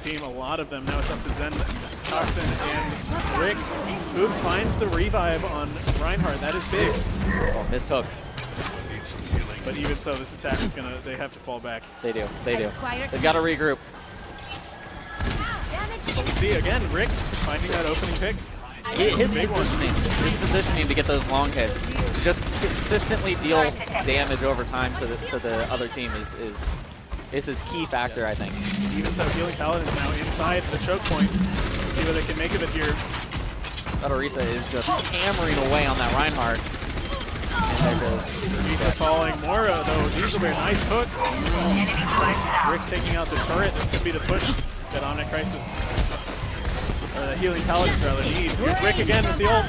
team, a lot of them. Now it's up to Zen, Toxin, and Rick. Oops finds the revive on Reinhardt. That is big. Oh, missed hook. But even so, this attack is gonna, they have to fall back. They do. They've got to regroup. But we see again, Rick finding that opening pick. His positioning to get those long hits, to just consistently deal damage over time to the other team is his key factor, I think. Even so, Healing Paladin's now inside the choke point. See what they can make of it here. That Orisa is just hammering away on that Reinhardt. And there goes Orisa falling. Mora, though, Dieselbear, nice hook. Rick taking out the turret. This could be the push that Omnic Crisis, or the Healing Paladins rather, need. Here's Rick again with the ult.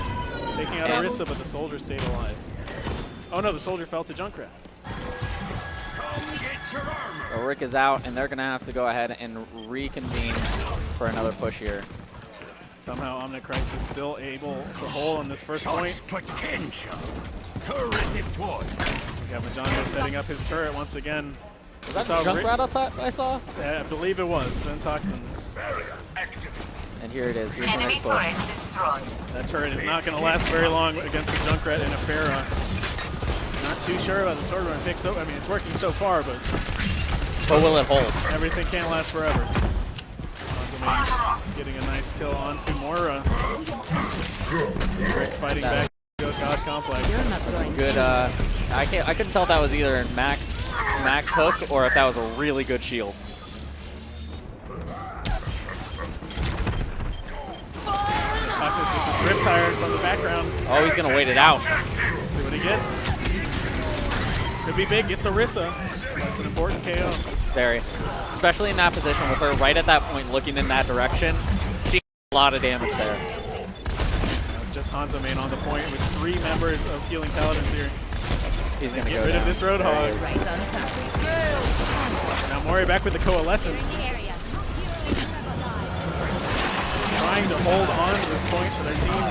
Taking out Orisa, but the soldier stayed alive. Oh no, the soldier fell to Junkrat. So Rick is out, and they're going to have to go ahead and reconvene for another push here. Somehow Omnic Crisis still able to hold on this first point. Potential. Turret deployed. We got Majano setting up his turret once again. Was that Junkrat up top I saw? Yeah, I believe it was. Zen Toxin. And here it is. Here's the next push. That turret is not going to last very long against the Junkrat and a Pharah. Not too sure about the sword run pick. So, I mean, it's working so far, but will it hold? Everything can't last forever. Getting a nice kill onto Mora. Rick fighting back. God Complex. Good. I couldn't tell if that was either max hook or if that was a really good shield. Tuckus with this Riptire from the background. Oh, he's gonna wait it out. Let's see what he gets. Could be big. Gets Orisa. That's an important KO. Very. Especially in that position with her right at that point looking in that direction. She a lot of damage there. That was just Hanzo main on the point with 3 members of Healing Paladins here. He's going to get rid of this Roadhog. Now Mori back with the Coalescence. Trying to hold on to this point for their team.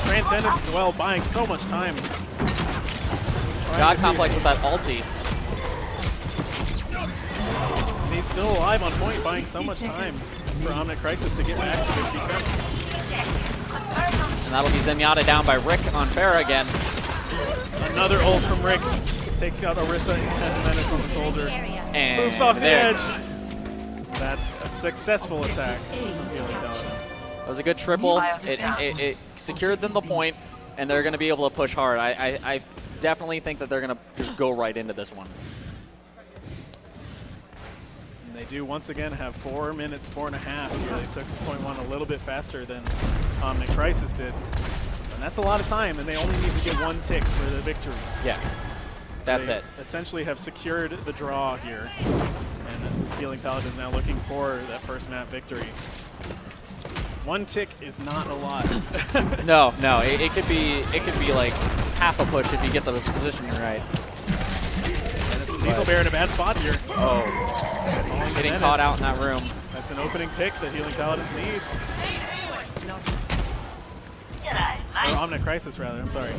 Transcendence as well, buying so much time. God Complex with that ulti. And he's still alive on point, buying so much time for Omnic Crisis to get back to this defense. And that'll be Zenyatta down by Rick on Pharah again. Another ult from Rick. Takes out Orisa and Menace on the soldier. And moves off the edge. That's a successful attack from Healing Paladins. That was a good triple. It secured them the point, and they're going to be able to push hard. I definitely think that they're going to just go right into this one. And they do once again have 4 minutes, 4.5. They took point 1 a little bit faster than Omnic Crisis did. And that's a lot of time, and they only need to get 1 tick for the victory. Yeah, that's it. Essentially have secured the draw here. And Healing Paladins now looking for that first map victory. 1 tick is not a lot. No, it could be like half a push if you get the positioning right. And it's Dieselbear in a bad spot here. Oh, getting caught out in that room. That's an opening pick that Healing Paladins needs. Or Omnic Crisis rather, I'm sorry.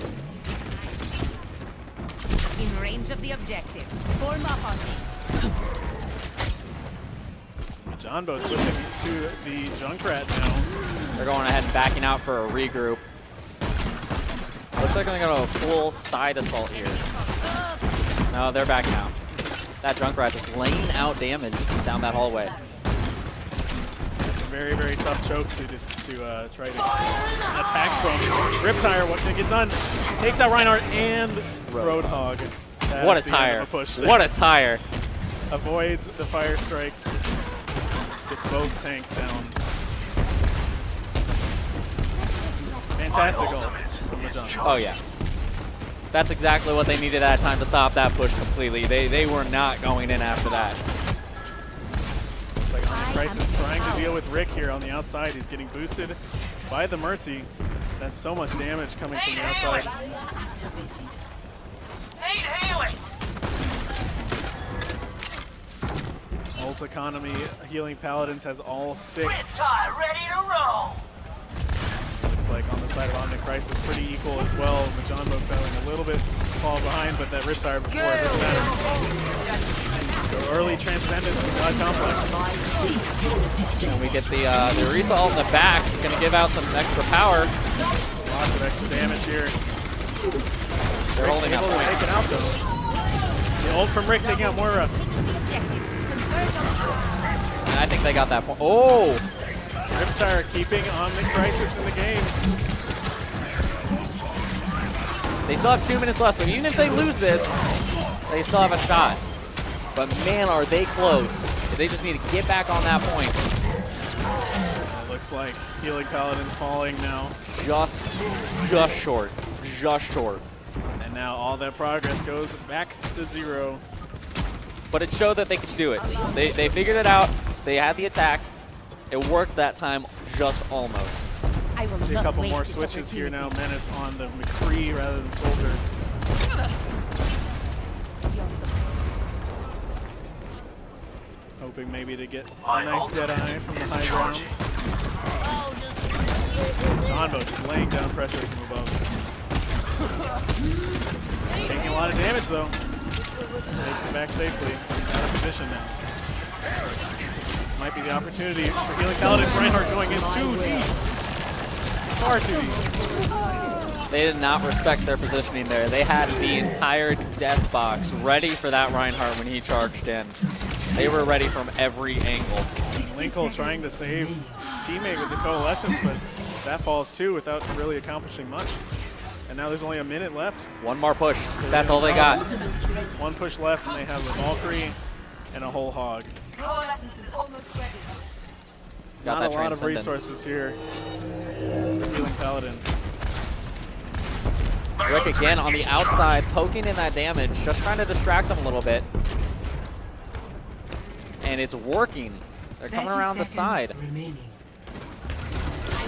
In range of the objective. Form up on me. Jonbo switching to the Junkrat now. They're going ahead and backing out for a regroup. Looks like they're going to go a full side assault here. No, they're backing out. That Junkrat just laying out damage down that hallway. It's a very, very tough choke to try to attack from. Riptire, what can it get done? Takes out Reinhardt and Roadhog. What a tire. What a tire. Avoids the fire strike. Gets both tanks down. Fantastic ult from the jump. Oh yeah. That's exactly what they needed at that time to stop that push completely. They were not going in after that. Looks like Omnic Crisis trying to deal with Rick here on the outside. He's getting boosted by the Mercy. That's so much damage coming from the outside. Ult economy, Healing Paladins has all 6. Ready to roll. Looks like on the side of Omnic Crisis pretty equal as well. Majambo failing a little bit fall behind, but that Riptire before it doesn't matter. Early transcendence from God Complex. And we get the Orisa ult in the back. Going to give out some extra power. Lots of extra damage here. They're holding that Able to point. take it out though. The ult from Rick taking out Moira. And I think they got that point. Oh! Riptire keeping Omnic Crisis in the game. They still have 2 minutes left, so even if they lose this, they still have a shot. But man, are they close. They just need to get back on that point. It looks like Healing Paladin's falling now. Just short. Just short. And now all that progress goes back to 0. But it showed that they could do it. They figured it out. They had the attack. It worked that time, just almost. I will See a not couple waste more this switches here now. opportunity. Menace on the McCree rather than Soldier. Your support. Hoping maybe to get a nice Deadeye from the high ground. Jonbo just laying down pressure from above. Taking a lot of damage though. Takes it back safely. Out of position now. Might be the opportunity for Healing Paladins. Reinhardt going in too deep. Far too deep. They did not respect their positioning there. They had the entire death box ready for that Reinhardt when he charged in. They were ready from every angle. Linkle trying to save his teammate with the Coalescence, but that falls too without really accomplishing much. And now there's only a minute left. One more push. That's all they got. One push left, and they have a Valkyrie and a whole hog. Coalescence is almost ready. Got Not that a lot of transcendence. resources here for Healing Paladin. Rick again on the outside, poking in that damage, just trying to distract them a little bit. And it's working. They're coming around the side. Trying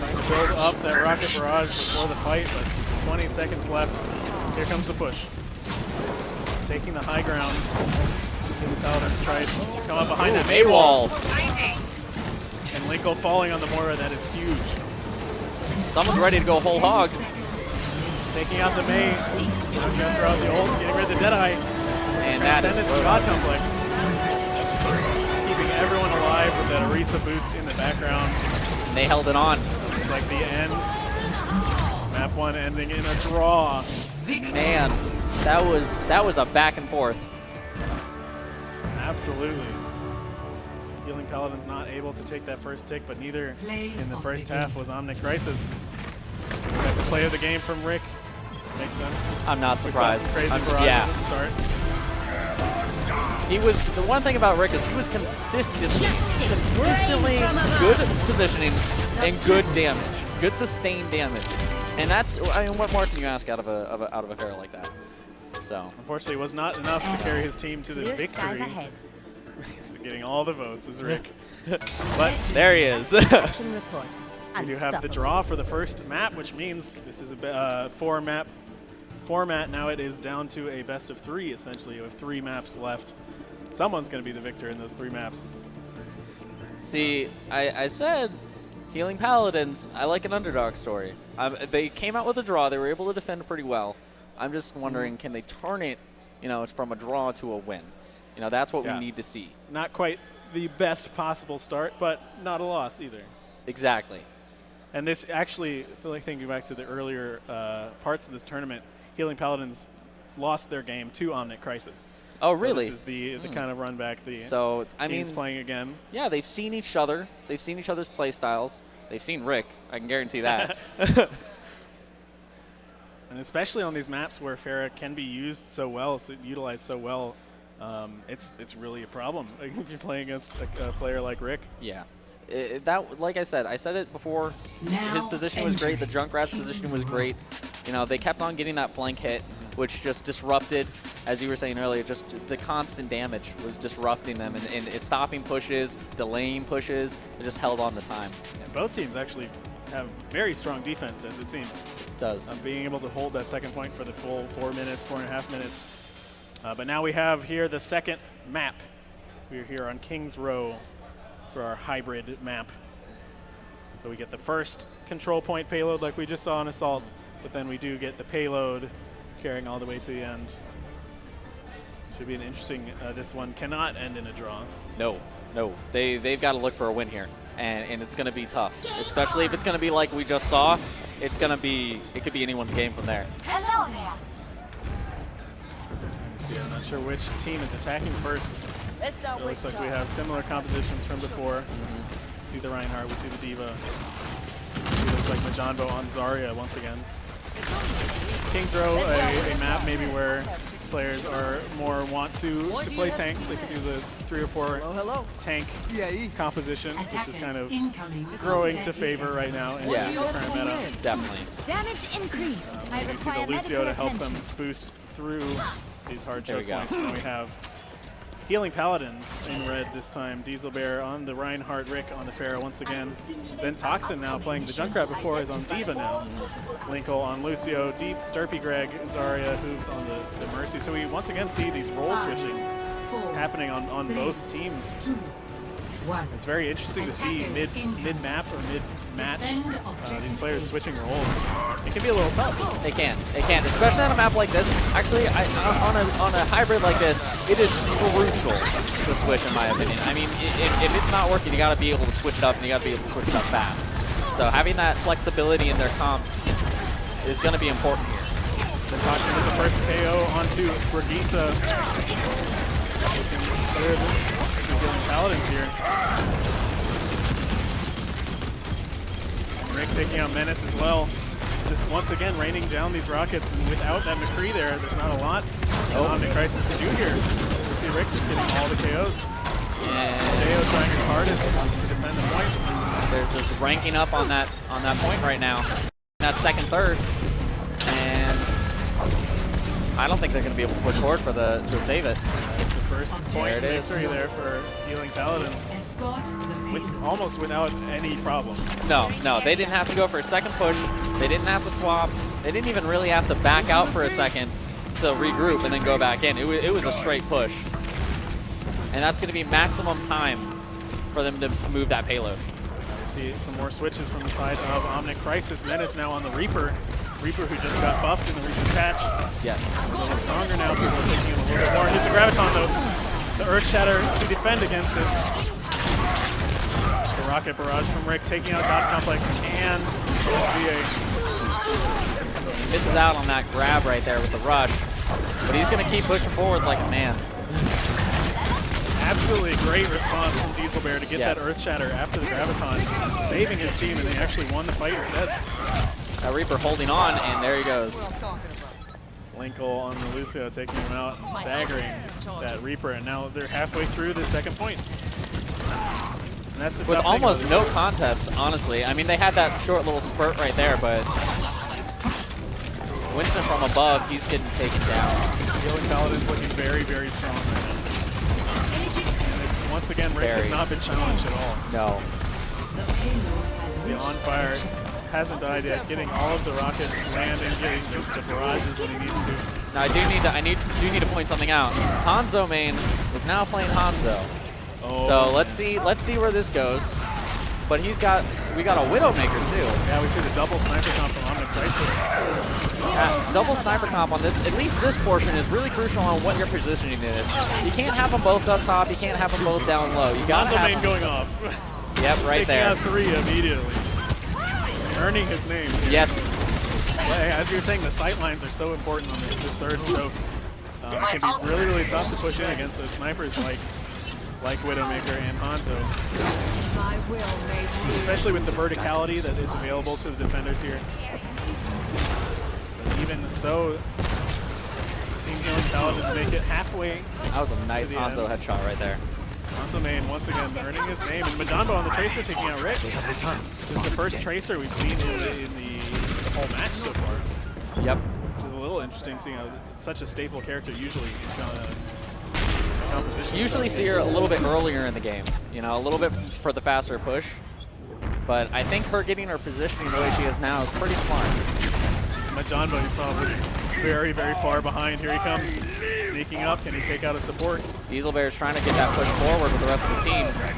to build up that rocket barrage before the fight, but 20 seconds left. Here comes the push. Taking the high ground. Healing Paladin's tried to come up behind that Maywall. And Linkle falling on the Moira, that is huge. Someone's ready to go whole hog. Taking out the May. Gonna throw out the ult, getting rid of the Deadeye. And that is Transcendence from God Complex. Keeping everyone alive with that Orisa boost in the background. And they held it on. It's like the end. Map 1 ending in a draw. Man, that was a back and forth. Absolutely. Healing Paladin's not able to take that first tick, but neither in the first half was Omnic Crisis. We got the play of the game from Rick. Makes sense. I'm not We saw surprised. some crazy barrages Yeah. at the start. He was, the one thing about Rick is he was consistently good positioning and good damage, good sustained damage. And that's, I mean, what more can you ask out of a pair like that? So, Unfortunately, it was not enough to carry his team to the Clear skies victory. ahead. He's getting all the votes is Rick. But there he is. Action report. we do have the draw for the first map, which means this is a 4-map format. Now it is down to a best of 3, essentially, with 3 maps left. Someone's going to be the victor in those 3 maps. See, I said Healing Paladins, I like an underdog story. They came out with a draw. They were able to defend pretty well. I'm just wondering, can they turn it, you know, from a draw to a win? You know, that's what we need to see. Not quite the best possible start, but not a loss either. Exactly. And this actually, I feel like thinking back to the earlier parts of this tournament, Healing Paladins lost their game to Omnic Crisis. Oh, So really? this is the kind of run back. The So, I team's mean, playing again. yeah, they've seen each other. They've seen each other's play styles. They've seen Rick. I can guarantee that. And especially on these maps where Pharah can be used so well, utilized so well, it's really a problem if you're playing against a player like Rick. Yeah. That, like I said it before. His position was great. The Junkrat's position was great. You know, they kept on getting that flank hit, which just disrupted, as you were saying earlier, just the constant damage was disrupting them and stopping pushes, delaying pushes. It just held on the time. And both teams actually have very strong defense, as it seems. It does. Being able to hold that second point for the full 4 minutes, 4.5 minutes. But now we have here the second map. We're here on King's Row for our hybrid map. So we get the first control point payload like we just saw on Assault, but then we do get the payload carrying all the way to the end. Should be an interesting, this one cannot end in a draw. No, no. They've got to look for a win here, and it's going to be tough, especially if it's going to be like we just saw. It could be anyone's game from there. Hello there. See, I'm not sure which team is attacking first. It looks like we have similar compositions from before. We see the Reinhardt, we see the Diva. It looks like Majanbo on Zarya once again. Kings Row, a map maybe where players are more want to play tanks. They could do the 3 or 4 tank composition, which is kind of growing to favor right now in the current meta. Definitely. Damage increase. You see the Lucio to help them boost through these hard choke points. And we have Healing Paladins in red this time. Diesel Bear on the Reinhardt, Rick on the Pharah once again. Zen Toxin now playing the Junkrat before is on Diva now. Linkle on Lucio, Deep, Derpy Greg, Zarya, Hoops on the Mercy. So we once again see these role switching happening on both teams. It's very interesting to see mid-map or mid-match these players switching roles. It can be a little tough. They can, especially on a map like this. Actually, on a hybrid like this, it is crucial to switch, in my opinion. I mean, if it's not working, you got to be able to switch it up, and you got to be able to switch it up fast. So having that flexibility in their comps is going to be important here. The Toxin with the first KO onto Brigitte. Healing Paladins here. Rick taking out Menace as well. Just once again raining down these rockets, and without that McCree there, there's not a lot Omnic Crisis to do here. You see Rick just getting all the KOs. And Deo trying his hardest to defend the point. They're just ranking up on that point right now. That second, third, and I don't think they're going to be able to push forward to save it. It's the first point victory there for Healing Paladin, almost without any problems. No, they didn't have to go for a second push. They didn't have to swap. They didn't even really have to back out for a second to regroup and then go back in. It was a straight push. And that's going to be maximum time for them to move that payload. We see some more switches from the side of Omnic Crisis. Menace now on the Reaper. Reaper who just got buffed in the recent patch. Yes. A little stronger now. People are taking him a little bit more. Here's the Graviton though. The Earth Shatter to defend against it. The Rocket Barrage from Rick taking out God Complex and VA. Misses out on that grab right there with the rush. But he's going to keep pushing forward like a man. Absolutely great response from Diesel Bear to get that Earth Shatter after the Graviton, saving his team, and they actually won the fight instead. Reaper holding on, and there he goes. Linkle on the Lucio taking him out, staggering that Reaper, and now they're halfway through the second point. And that's the with almost no contest, honestly. I mean, they had that short little spurt right there, but Winston from above, he's getting taken down. Healing Paladin's looking very, very strong right now. And once again, Rick has not been challenged at all. No. He's on fire. Hasn't died yet, getting all of the rockets landing, getting the barrages when he needs to. Now I do need to point something out. Hanzo main is now playing Hanzo. Oh, so let's see where this goes. But we got a Widowmaker too. Yeah, we see the double sniper comp from Omnic Crisis. Double sniper comp on this, at least this portion, is really crucial on what your positioning is. You can't have them both up top, you can't have them both down low. You gotta have main going off. Yep, right there. Taking out 3 immediately. Earning his name. Here. Yes. Yeah, as you were saying, the sight lines are so important on this third choke. It can be really, really tough to push in against those snipers like Widowmaker and Hanzo. Especially with the verticality that is available to the defenders here. But even so, Team Healing Paladins make it halfway. That was a nice Hanzo headshot right there. Hanzo main once again earning his name, and Majanbo on the Tracer taking out Rick. This is the first Tracer we've seen in the whole match so far. Yep. Which is a little interesting, seeing how such a staple character usually usually see her a little bit earlier in the game, you know, a little bit for the faster push. But I think her getting her positioning the way she is now is pretty smart. Majanbo, you saw, was very, very far behind. Here he comes, sneaking up. Can he take out a support? Diesel Bear is trying to get that push forward with the rest of his team. There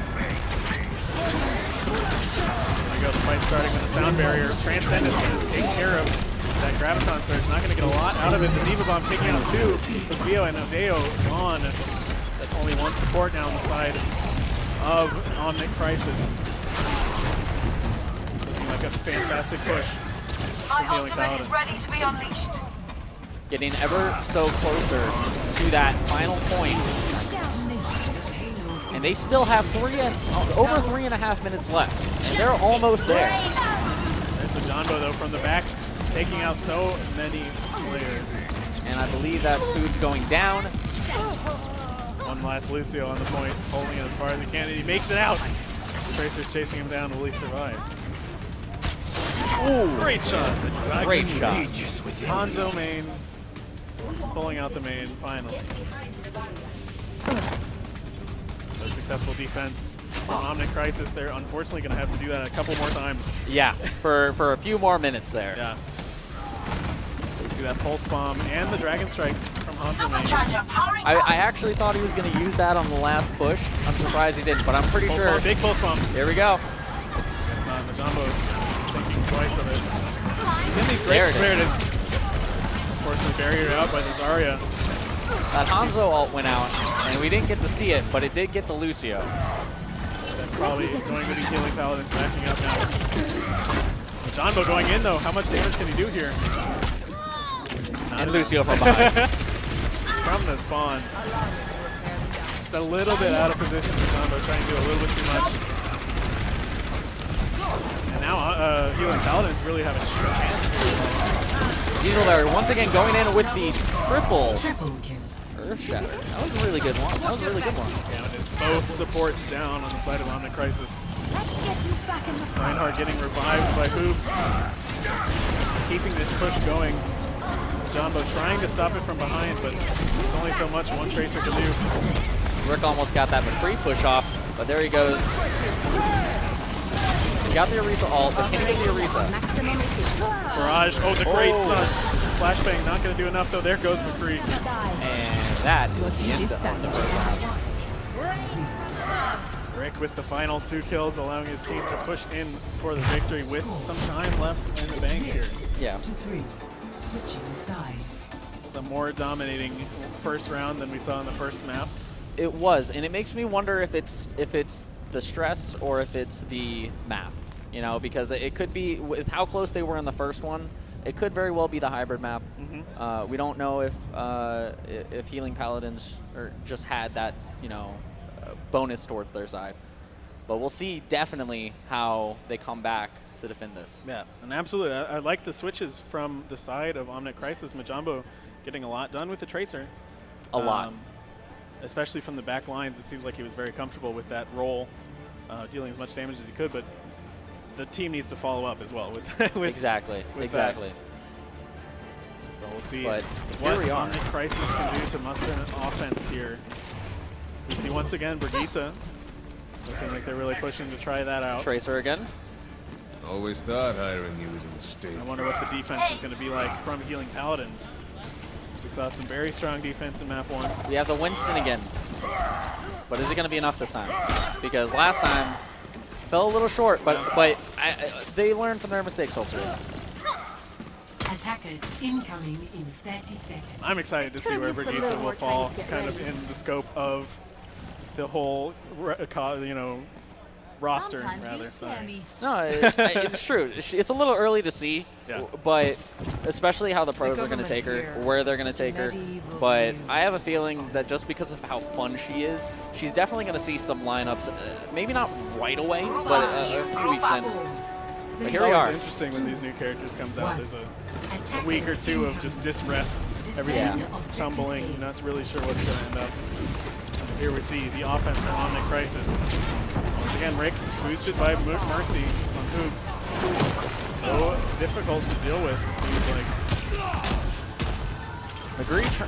we go, the fight starting with the sound barrier. Transcendence going to take care of That Graviton Surge, not going to get a lot out of it. The Diva Bomb taking out 2 with Vio and Odeo gone. That's only one support now on the side of Omnic Crisis. Looking like a fantastic push. My ultimate is ready to be unleashed. Getting ever so closer to that final point. And they still have over 3.5 minutes left. And they're almost there. There's the Jonbo though from the back, taking out so many players. And I believe that's Hoobs going down. One last Lucio on the point, holding it as far as he can, and he makes it out. Tracer's chasing him down. Will he survive? Ooh, great shot. Great shot. Hanzo main, pulling out the main finally. So successful defense from Omnic Crisis. They're unfortunately going to have to do that a couple more times. Yeah, for a few more minutes there. Yeah. We see that Pulse Bomb and the Dragon Strike from Hanzo main. I actually thought he was going to use that on the last push. I'm surprised he didn't, but I'm pretty Pulse sure. Bomb, big Pulse Bomb. Here we go. That's not Majambo thinking twice of it. He's in these great spirits. Of course, the barrier out by the Zarya. That Hanzo ult went out, and we didn't get to see it, but it did get the Lucio. That's probably going to be healing Paladins backing up now. Jonbo going in though. How much damage can he do here? And Lucio from behind. From the spawn. Just a little bit out of position for Jonbo, trying to do a little bit too much. And now healing Paladins really have a chance here. EagleCON once again going in with the triple Earth Shatter. That was a really good one. That was a really good one. Yeah, and it's both supports down on the side of Omnic Crisis. Reinhardt getting revived by Hoobs. Keeping this push going. Jonbo trying to stop it from behind, but there's only so much one Tracer can do. Rick almost got that McCree push off, but there he goes. He got the Orisa ult, but can't get the Orisa. Barrage, oh, the great stun. Flashbang not going to do enough though. There goes McCree. And that is the end of the first half. Rick with the final 2 kills, allowing his team to push in for the victory with some time left in the bank here. Yeah. Switching sides. It's a more dominating first round than we saw in the first map. It was, and it makes me wonder if it's the stress or if it's the map. You know, because it could be with how close they were in the first one. It could very well be the hybrid map. We don't know if Healing Paladins just had that, you know, bonus towards their side. But we'll see definitely how they come back to defend this. Yeah, and absolutely. I like the switches from the side of Omnic Crisis. Majambo getting a lot done with the Tracer. A lot. Especially from the back lines. It seems like he was very comfortable with that role, dealing as much damage as he could, but the team needs to follow up as well with exactly. That. So we'll see but what Omnic Crisis can do to muster an offense here. We see once again Brigitte looking like they're really pushing to try that out. Tracer again. Always thought hiring you was a mistake. I wonder what the defense is going to be like from Healing Paladins. We saw some very strong defense in map 1. We have the Winston again. But is it going to be enough this time? Because last time fell a little short, but they learned from their mistakes, hopefully. Attackers incoming in 30 seconds. I'm excited to see where Brigitte will fall, kind of in the scope of the whole, you know, roster, rather. Sorry. No, it's true. It's a little early to see, but especially how the pros are going to take her, where they're going to take her. But I have a feeling that just because of how fun she is, she's definitely going to see some lineups, maybe not right away, but a few weeks in. But here we are. It's interesting when these new characters comes out. There's a week or two of just disrest, everything tumbling. You're not really sure what's going to end up. Here we see the offense from Omnic Crisis. Once again, Rick boosted by Mercy on Hoobs. So difficult to deal with, it seems like.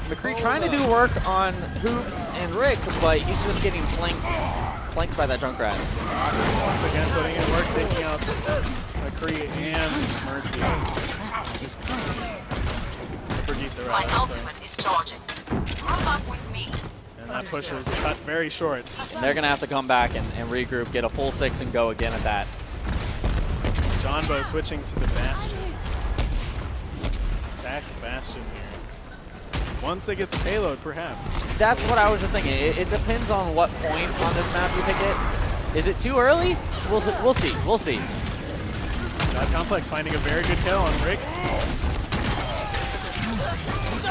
McCree trying to do work on Hoobs and Rick, but he's just getting flanked by that Junkrat. Once again, putting in work, taking out McCree and Mercy. My ultimate is charging. Come up with me. And that push was cut very short. And they're going to have to come back and regroup, get a full 6 and go again at that. Jonbo switching to the Bastion. attack Bastion here. Once they get the payload, perhaps. That's what I was just thinking. It depends on what point on this map you pick it. Is it too early? We'll see. We'll see. God Complex finding a very good kill on Rick.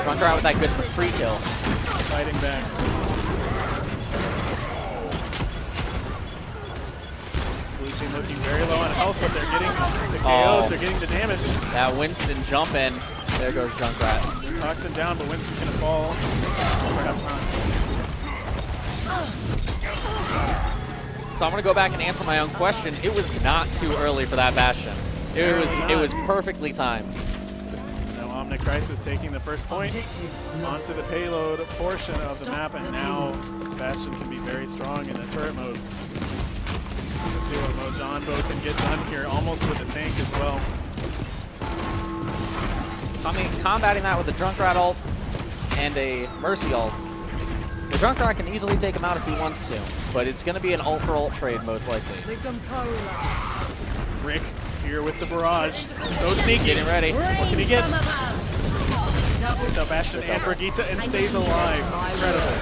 Drunker out with that good free kill. Fighting back. Blue team looking very low on health, but they're getting the KOs, they're getting the damage. That Winston jump in. There goes Junkrat. Toxin down, but Winston's gonna fall. Perhaps not. So I'm gonna go back and answer my own question. It was not too early for that Bastion. It was perfectly timed. Now Omnic Crisis taking the first point onto the payload portion of the map, and now Bastion can be very strong in the turret mode. Let's see what Mojonbo can get done here, almost with the tank as well. Combating that with a Junkrat ult and a Mercy ult. The Junkrat can easily take him out if he wants to, but it's going to be an ult for ult trade most likely. Rick here with the barrage. So sneaky. Getting ready. What can he get? Takes out Bastion and Brigitte and stays alive. Incredible.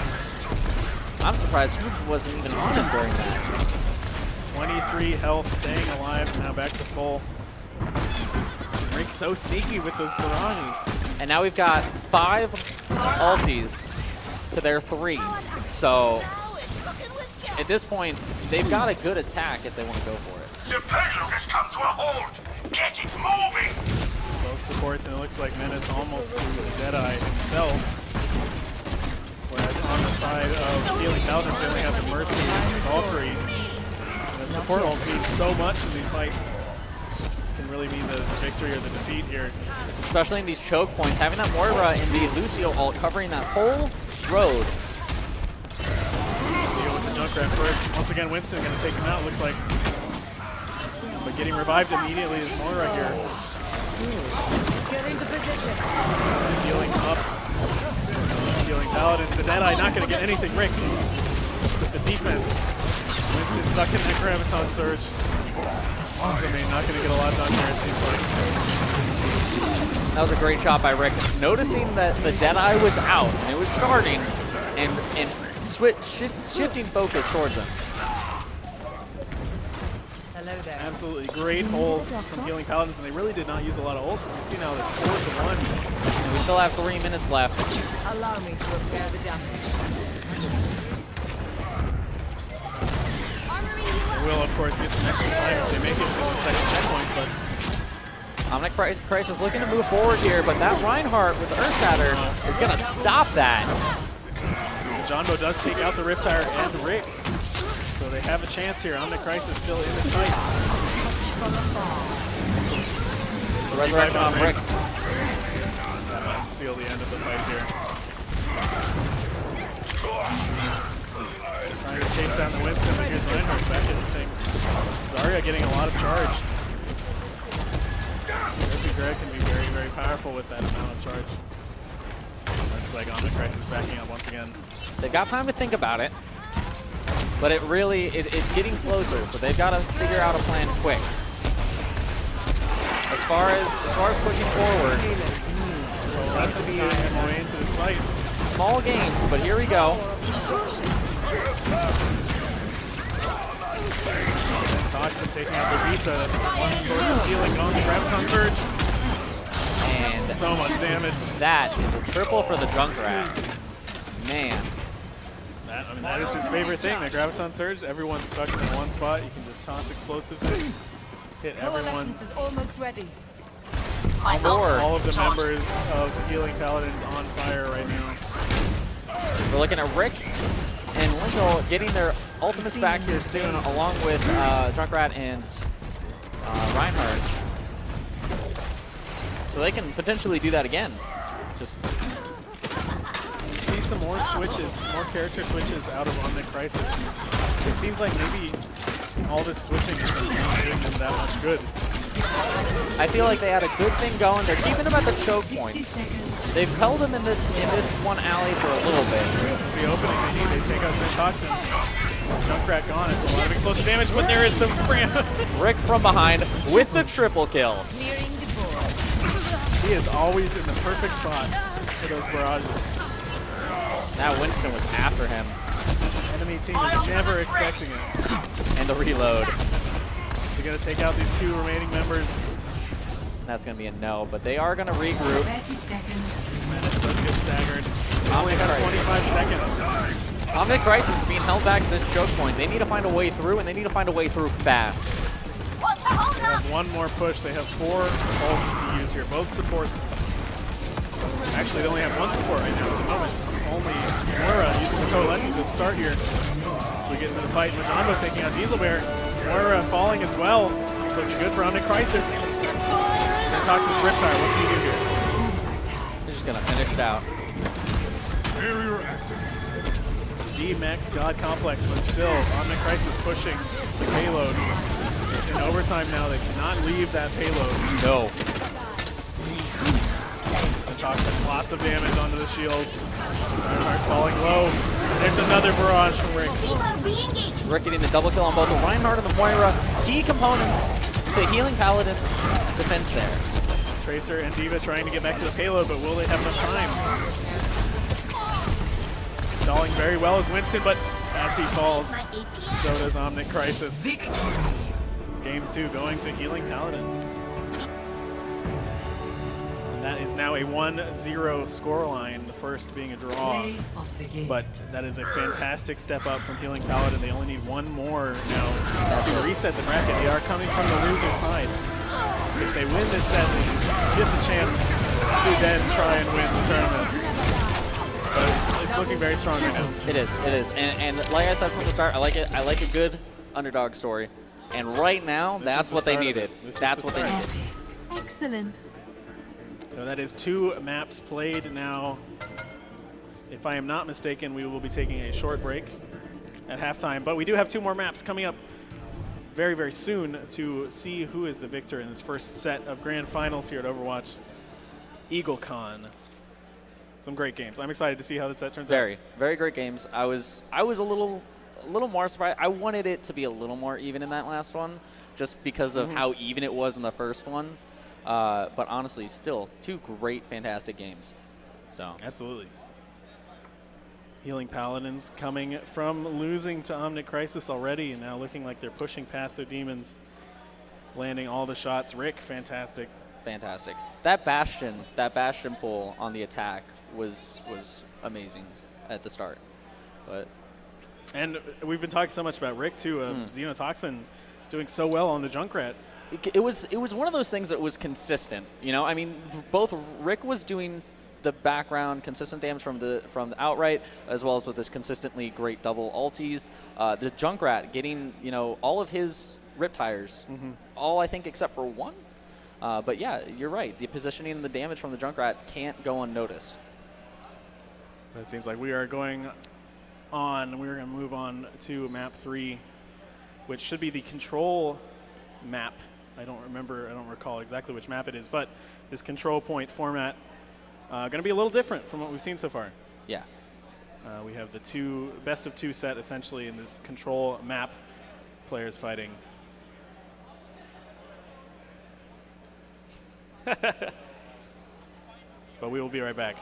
I'm surprised Hoops wasn't even on him during that. 23 health, staying alive, now back to full. Rick so sneaky with those barrages. And now we've got 5 ultis to their 3. So at this point, they've got a good attack if they want to go for it. The payload has come to a halt! Get it moving! Both supports, and it looks like Menace almost to Deadeye himself. Whereas on the side of Healing Paladins, they only have the Mercy and Valkyrie. And the support ults mean so much in these fights. Can really mean the victory or the defeat here. Especially in these choke points, having that Moira in the Lucio ult covering that whole road. Deal with the Junkrat first. Once again, Winston going to take him out, looks like. But getting revived immediately is Moira here. Get into position. Healing up. Healing Paladins. The Deadeye not going to get anything. Rick with the defense. Winston stuck in that Graviton Surge. Main not going to get a lot done here, it seems like. That was a great shot by Rick. Noticing that the Deadeye was out and it was starting and shifting focus towards him. Hello there. Absolutely great hold from Healing Paladins, and they really did not use a lot of ults. We see now that's 4-1. And we still have 3 minutes left. Allow me to repair the damage. They will, of course, get some extra time if they make it to the second checkpoint, but Omnic Crisis looking to move forward here, but that Reinhardt with Earth Shatter is going to stop that. Jonbo does take out the Riptire and Rick, so they have a chance here. Omnic Crisis still in this fight. The resurrection on Rick. That might seal the end of the fight here. Trying to chase down the Winston, but here's Reinhardt back in the thing. Zarya getting a lot of charge. Murphy Greg can be very, very powerful with that amount of charge. Looks like Omnic Crisis backing up once again. They've got time to think about it, but it's getting closer, so they've got to figure out a plan quick. As far as pushing forward, Seems to be a way into this fight. Small gains, but here we go. Toxin taking out the Vita. That's one source of healing on the Graviton Surge. And so much damage. That is a triple for the Junkrat. Man. That is his favorite thing, the Graviton Surge. Everyone's stuck in one spot. You can just toss explosives in, hit everyone. Coalescence is almost ready. All of the members of Healing Paladins on fire right now. We're looking at Rick and Lingo getting their ultimates back here soon, along with Junkrat and Reinhardt. So they can potentially do that again. Just see some more switches, more character switches out of Omnic Crisis. It seems like maybe all this switching isn't doing them that much good. I feel like they had a good thing going. They're keeping them at the choke points. They've held them in this one alley for a little bit. It's the opening they need. They take out their Toxin. Junkrat gone. It's a lot of explosive damage, but there is the Rick from behind with the triple kill. Clearing the board. He is always in the perfect spot for those barrages. That Winston was after him. Enemy team is never expecting it. And the reload. Is he going to take out these 2 remaining members? That's going to be a no, but they are going to regroup. 30 seconds. Menace does get staggered. Only Omnic got Crisis. 25 seconds. Omnic Crisis is being held back at this choke point. They need to find a way through, and they need to find a way through fast. They have one more push. They have 4 ults to use here. Both supports. Actually, they only have 1 support right now at the moment. It's only Moira using the Coalescence to start here. We get into the fight. Mazambo taking out Dieselbear. Moira falling as well. It's looking good for Omnic Crisis. Toxic's Riptide. What can you do here? They're just going to finish it out. Barrier active. D-Max God Complex, but still, Omnic Crisis pushing the payload. It's in overtime now. They cannot leave that payload. No. Toxic, lots of damage onto the shield. Reinhardt falling low. There's another barrage from Rick. Rick getting the double kill on both the Reinhardt and the Moira. Key components to Healing Paladin's defense there. Tracer and D.Va trying to get back to the payload, but will they have enough time? Stalling very well as Winston, but as he falls, so does Omnic Crisis. Game 2 going to Healing Paladin. That is now a 1-0 scoreline, the first being a draw. Play of the game. But that is a fantastic step up from Healing Paladin. They only need 1 more now to reset the bracket. They are coming from the loser side. If they win this set, they get the chance to then try and win the tournament. But it's looking very strong right now. It is, it is. And like I said from the start, I like it. I like a good underdog story. And right now, that's what they needed. That's what they needed. Excellent. So that is 2 maps played now. If I am not mistaken, we will be taking a short break at halftime. But we do have 2 more maps coming up very, very soon to see who is the victor in this first set of grand finals here at Overwatch. EagleCON. Some great games. I'm excited to see how this set turns out. Very, very great games. I was a little more surprised. I wanted it to be a little more even in that last one, just because of how even it was in the first one. But honestly, still 2 great, fantastic games. So Absolutely. Healing Paladins coming from losing to Omnic Crisis already, and now looking like they're pushing past their demons, landing all the shots. Rick, fantastic. fantastic. That Bastion pull on the attack was amazing at the start. But And we've been talking so much about Rick too. Xenotoxin doing so well on the Junkrat. it was one of those things that was consistent. You know, I mean, both Rick was doing the background consistent damage from the outright, as well as with his consistently great double ultis. The Junkrat getting, you know, all of his rip tires, all I think except for one. But yeah, you're right. The positioning and the damage from the Junkrat can't go unnoticed. It seems like we are going on. We're going to move on to map 3, which should be the control map. I don't recall exactly which map it is, but this control point format going to be a little different from what we've seen so far. Yeah. We have the best of 2 set essentially in this control map. Players fighting. But we will be right back.